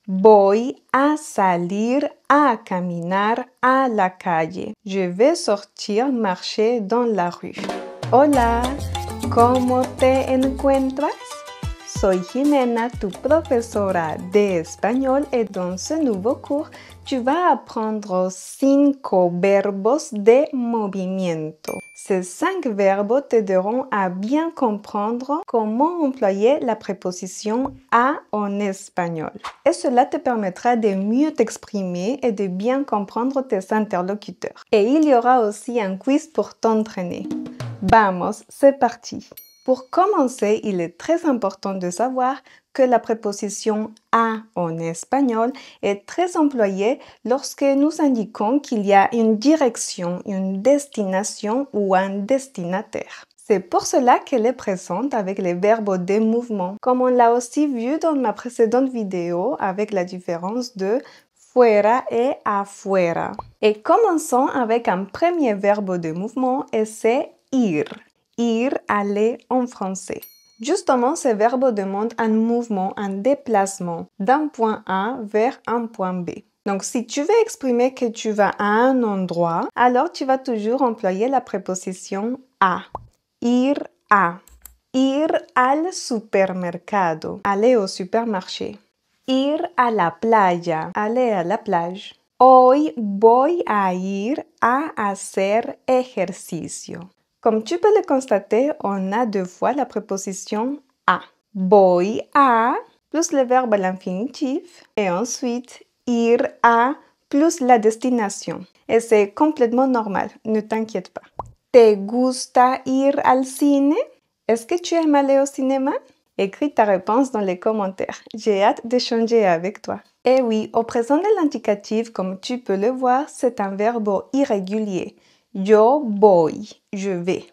Voy a salir a caminar a la calle. Je vais sortir marcher dans la rue. Hola, ¿cómo te encuentras? Soy Jimena, tu profesora de espagnol, et dans ce nouveau cours, tu vas apprendre 5 verbos de movimiento. Ces 5 verbes t'aideront à bien comprendre comment employer la préposition a en espagnol. Et cela te permettra de mieux t'exprimer et de bien comprendre tes interlocuteurs. Et il y aura aussi un quiz pour t'entraîner. Vamos, c'est parti! Pour commencer, il est très important de savoir que la préposition a en espagnol est très employée lorsque nous indiquons qu'il y a une direction, une destination ou un destinataire. C'est pour cela qu'elle est présente avec les verbes de mouvement, comme on l'a aussi vu dans ma précédente vidéo avec la différence de fuera et afuera. Et commençons avec un premier verbe de mouvement et c'est ir. Ir, aller en français. Justement, ce verbe demande un mouvement, un déplacement d'un point A vers un point B. Donc, si tu veux exprimer que tu vas à un endroit, alors tu vas toujours employer la préposition a. Ir a. Ir al supermercado. Aller au supermarché. Ir a la playa. Aller à la plage. Hoy voy a ir a hacer ejercicio. Comme tu peux le constater, on a 2 fois la préposition a. Voy a plus le verbe à l'infinitif et ensuite ir a plus la destination. Et c'est complètement normal, ne t'inquiète pas. ¿Te gusta ir al cine? Est-ce que tu aimes aller au cinéma? Écris ta réponse dans les commentaires. J'ai hâte d'échanger avec toi. Et oui, au présent de l'indicatif, comme tu peux le voir, c'est un verbe irrégulier. Yo voy, je vais.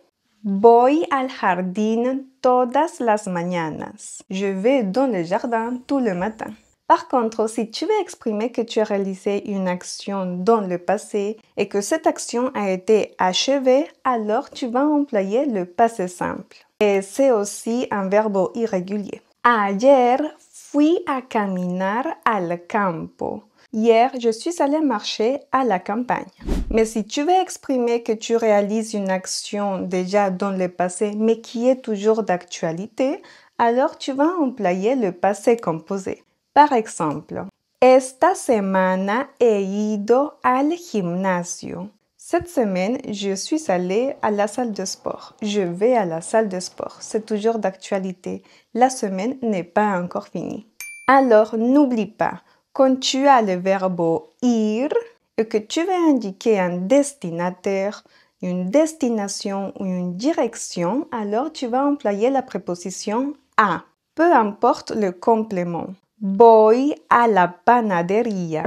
Voy al jardín todas las mañanas. Je vais dans le jardin tout le matin. Par contre, si tu veux exprimer que tu as réalisé une action dans le passé et que cette action a été achevée, alors tu vas employer le passé simple. Et c'est aussi un verbe irrégulier. Ayer fui a caminar al campo. Hier, je suis allée marcher à la campagne. Mais si tu veux exprimer que tu réalises une action déjà dans le passé, mais qui est toujours d'actualité, alors tu vas employer le passé composé. Par exemple, esta semana he ido al gimnasio. Cette semaine, je suis allée à la salle de sport. Je vais à la salle de sport. C'est toujours d'actualité. La semaine n'est pas encore finie. Alors, n'oublie pas, quand tu as le verbe ir et que tu veux indiquer un destinataire, une destination ou une direction, alors tu vas employer la préposition a. Peu importe le complément. Voy a la panadería.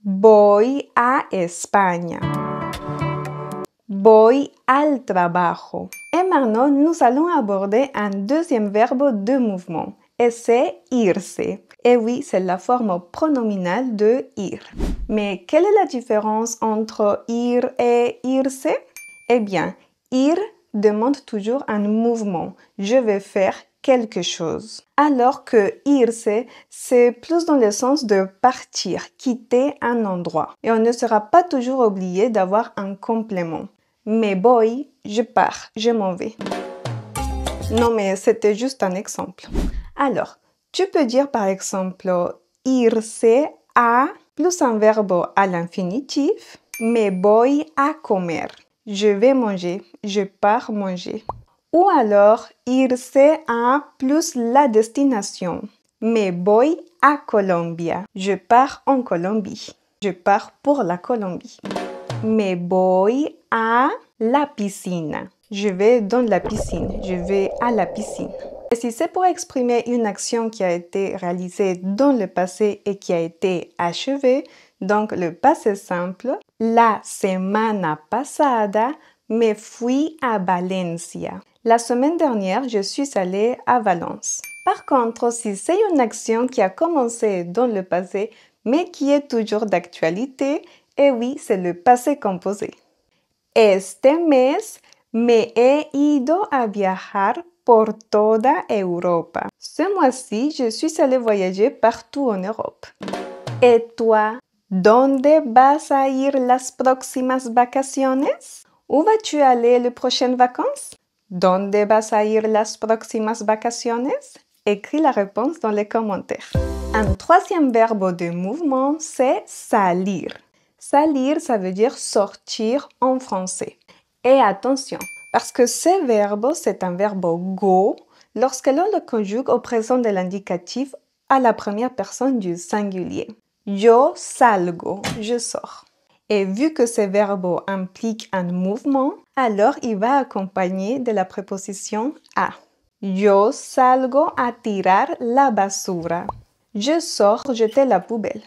Voy a España. Voy al trabajo. Et maintenant, nous allons aborder un deuxième verbe de mouvement. Et c'est irse. Et oui, c'est la forme pronominale de ir. Mais quelle est la différence entre ir et irse? Eh bien, ir demande toujours un mouvement. Je vais faire quelque chose. Alors que irse, c'est plus dans le sens de partir, quitter un endroit. Et on ne sera pas toujours obligé d'avoir un complément. Me voy, je pars, je m'en vais. Non, mais c'était juste un exemple. Alors, tu peux dire par exemple irse a plus un verbe à l'infinitif. Me voy a comer. Je vais manger, je pars manger. Ou alors irse a plus la destination. Me voy a Colombia. Je pars en Colombie. Je pars pour la Colombie. Me voy a la piscina. Je vais dans la piscine. Je vais à la piscine. Et si c'est pour exprimer une action qui a été réalisée dans le passé et qui a été achevée, donc le passé simple, la semana pasada me fui a Valencia. La semaine dernière, je suis allée à Valence. Par contre, si c'est une action qui a commencé dans le passé, mais qui est toujours d'actualité, eh oui, c'est le passé composé. Este mes me he ido a viajar por toda Europa. Ce mois-ci, je suis allée voyager partout en Europe. Et toi, ¿dónde vas a ir las próximas vacaciones? Où vas-tu aller les prochaines vacances? ¿Dónde vas a ir las próximas vacaciones? Écris la réponse dans les commentaires. Un troisième verbe de mouvement, c'est salir. Salir, ça veut dire sortir en français. Et attention, parce que ce verbe, c'est un verbe go lorsque l'on le conjugue au présent de l'indicatif à la première personne du singulier. Yo salgo, je sors. Et vu que ce verbe implique un mouvement, alors il va accompagner de la préposition a. Yo salgo a tirar la basura. Je sors jeter la poubelle.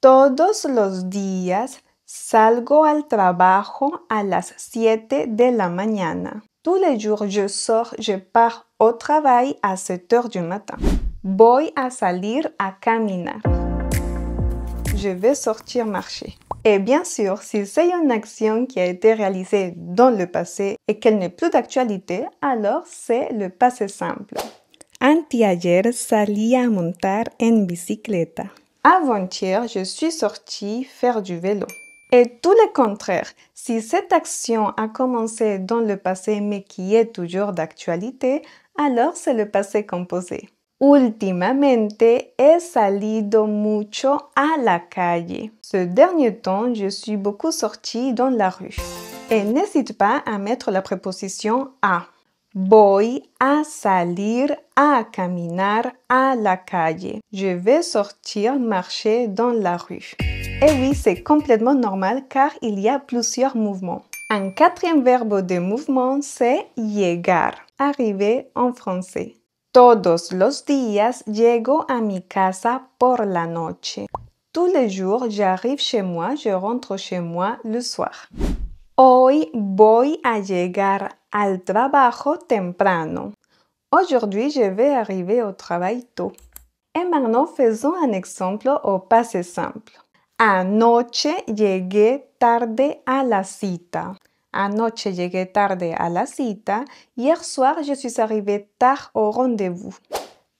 Todos los días salgo al trabajo a las 7 de la mañana. Tous les jours, je sors, je pars au travail à 7 heures du matin. Voy a salir a caminar. Je vais sortir marcher. Et bien sûr, si c'est une action qui a été réalisée dans le passé et qu'elle n'est plus d'actualité, alors c'est le passé simple. Anteayer salí a montar en bicicleta. Avant-hier, je suis sortie faire du vélo. Et tout le contraire, si cette action a commencé dans le passé mais qui est toujours d'actualité, alors c'est le passé composé. Últimamente he salido mucho a la calle. Ce dernier temps, je suis beaucoup sortie dans la rue. Et n'hésite pas à mettre la préposition a. Voy a salir a caminar a la calle. Je vais sortir marcher dans la rue. Et oui, c'est complètement normal car il y a plusieurs mouvements. Un quatrième verbe de mouvement, c'est llegar. Arriver en français. Todos los días llego a mi casa por la noche. Tous les jours, j'arrive chez moi, je rentre chez moi le soir. Hoy voy a llegar al trabajo temprano. Aujourd'hui, je vais arriver au travail tôt. Et maintenant, faisons un exemple au passé simple. Anoche llegué tarde a la cita. Anoche llegué tarde a la cita. Hier soir, je suis arrivée tard au rendez-vous.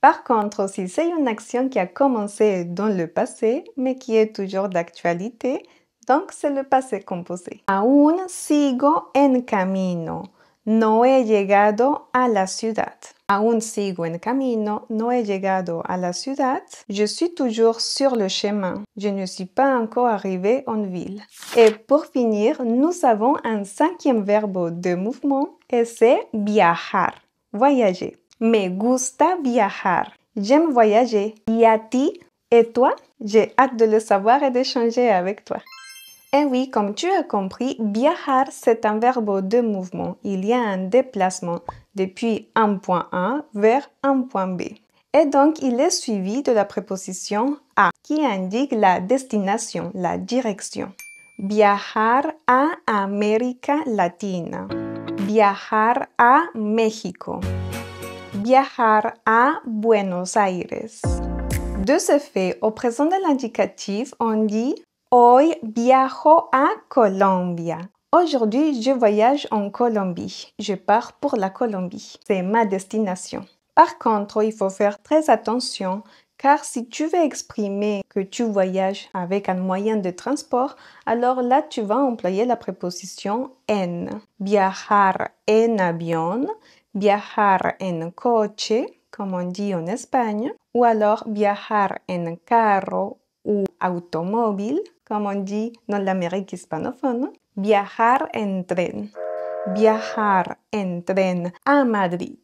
Par contre, si c'est une action qui a commencé dans le passé, mais qui est toujours d'actualité, donc c'est le passé composé. Aún sigo en camino. No he llegado a la ciudad. Aún sigo en camino. No he llegado a la ciudad. Je suis toujours sur le chemin. Je ne suis pas encore arrivé en ville. Et pour finir, nous avons un cinquième verbe de mouvement et c'est viajar. Voyager. Me gusta viajar. J'aime voyager. Y a ti? Et toi? J'ai hâte de le savoir et d'échanger avec toi. Et oui, comme tu as compris, viajar, c'est un verbe de mouvement. Il y a un déplacement depuis un point A vers un point B. Et donc, il est suivi de la préposition a, qui indique la destination, la direction. Viajar a América Latina. Viajar a México. Viajar a Buenos Aires. De ce fait, au présent de l'indicatif, on dit Hoy viajo a Colombia. Aujourd'hui, je voyage en Colombie. Je pars pour la Colombie. C'est ma destination. Par contre, il faut faire très attention car si tu veux exprimer que tu voyages avec un moyen de transport, alors là, tu vas employer la préposition en. Viajar en avión, viajar en coche, comme on dit en Espagne, ou alors viajar en carro ou automóvil, comme on dit dans l'Amérique hispanophone, viajar en tren. Viajar en tren à Madrid.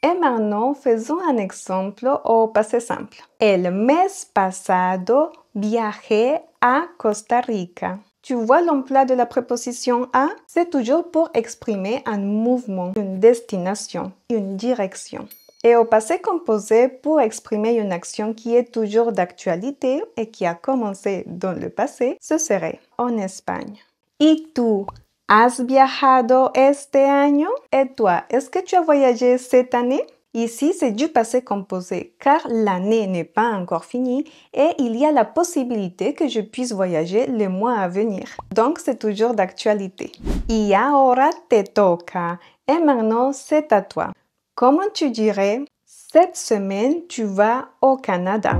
Et maintenant, faisons un exemple au passé simple. El mes pasado viajé a Costa Rica. Tu vois l'emploi de la préposition a? C'est toujours pour exprimer un mouvement, une destination, une direction. Et au passé composé pour exprimer une action qui est toujours d'actualité et qui a commencé dans le passé, ce serait en Espagne. ¿Y tú has viajado este año? Et toi, est-ce que tu as voyagé cette année? Ici, c'est du passé composé car l'année n'est pas encore finie et il y a la possibilité que je puisse voyager les mois à venir. Donc, c'est toujours d'actualité. Y ahora te toca. Et maintenant, c'est à toi. Comment tu dirais cette semaine tu vas au Canada?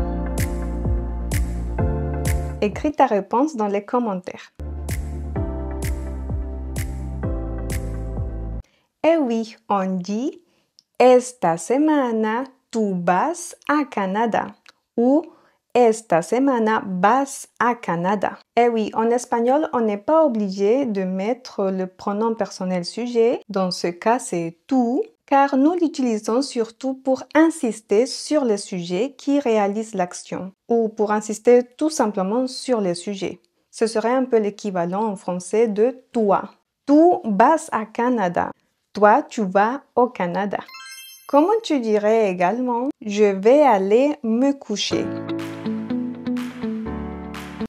Écris ta réponse dans les commentaires. Et oui, on dit esta semana tú vas a Canada ou esta semana vas a Canada. Et oui, en espagnol, on n'est pas obligé de mettre le pronom personnel sujet. Dans ce cas, c'est tú, car nous l'utilisons surtout pour insister sur le sujet qui réalise l'action ou pour insister tout simplement sur le sujet. Ce serait un peu l'équivalent en français de toi. Tu vas à Canada. Toi, tu vas au Canada. Comment tu dirais également je vais aller me coucher?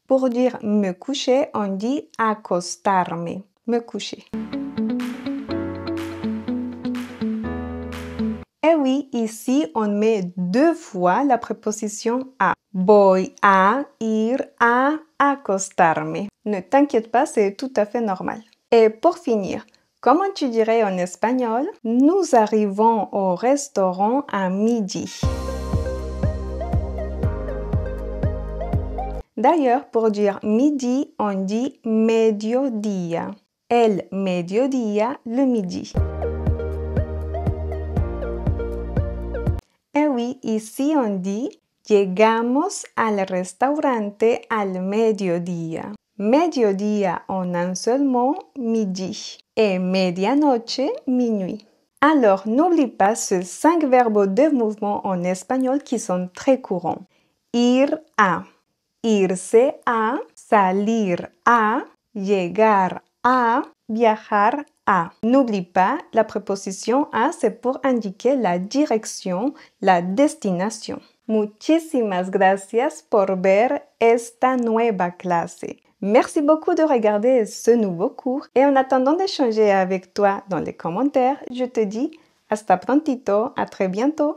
Pour dire me coucher, on dit acostarme. Me coucher. Et oui, ici, on met 2 fois la préposition a. Voy a ir a acostarme. Ne t'inquiète pas, c'est tout à fait normal. Et pour finir, comment tu dirais en espagnol? Nous arrivons au restaurant à midi. D'ailleurs, pour dire midi, on dit mediodía. El mediodía, le midi. Et oui, ici on dit llegamos al restaurante al mediodía. Mediodía en un seul mot, midi. Et medianoche, minuit. Alors, n'oublie pas ces 5 verbes de mouvement en espagnol qui sont très courants. Ir a, irse a, salir a, llegar a, viajar a. N'oublie pas, la préposition a, c'est pour indiquer la direction, la destination. Muchísimas gracias por ver esta nueva clase. Merci beaucoup de regarder ce nouveau cours et en attendant d'échanger avec toi dans les commentaires, je te dis hasta prontito, à très bientôt.